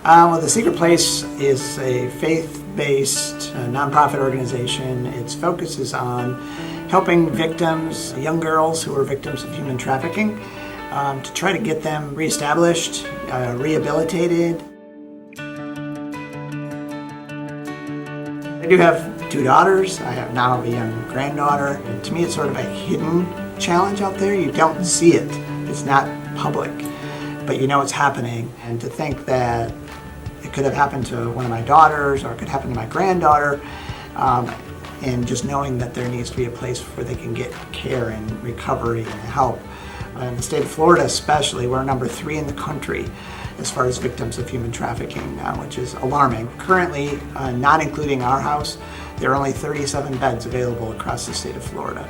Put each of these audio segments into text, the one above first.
Well, The Secret Place is a faith-based nonprofit organization. Its focus is on helping victims, young girls who are victims of human trafficking, to try to get them reestablished, rehabilitated. I do have 2 daughters. I have now a young granddaughter. And to me, it's sort of a hidden challenge out there. You don't see it. It's not public, but you know it's happening. And to think that it could have happened to one of my daughters or it could happen to my granddaughter, and just knowing that there needs to be a place where they can get care and recovery and help. In the state of Florida especially, we're number 3 in the country as far as victims of human trafficking, which is alarming. Currently, not including our house, there are only 37 beds available across the state of Florida,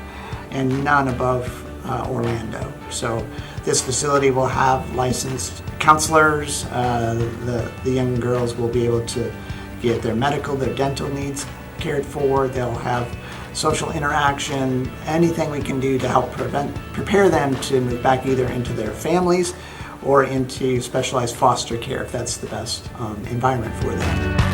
and none above Orlando. So this facility will have licensed counselors. The young girls will be able to get their medical, their dental needs cared for. They'll have social interaction, anything we can do to help prepare them to move back either into their families or into specialized foster care if that's the best environment for them.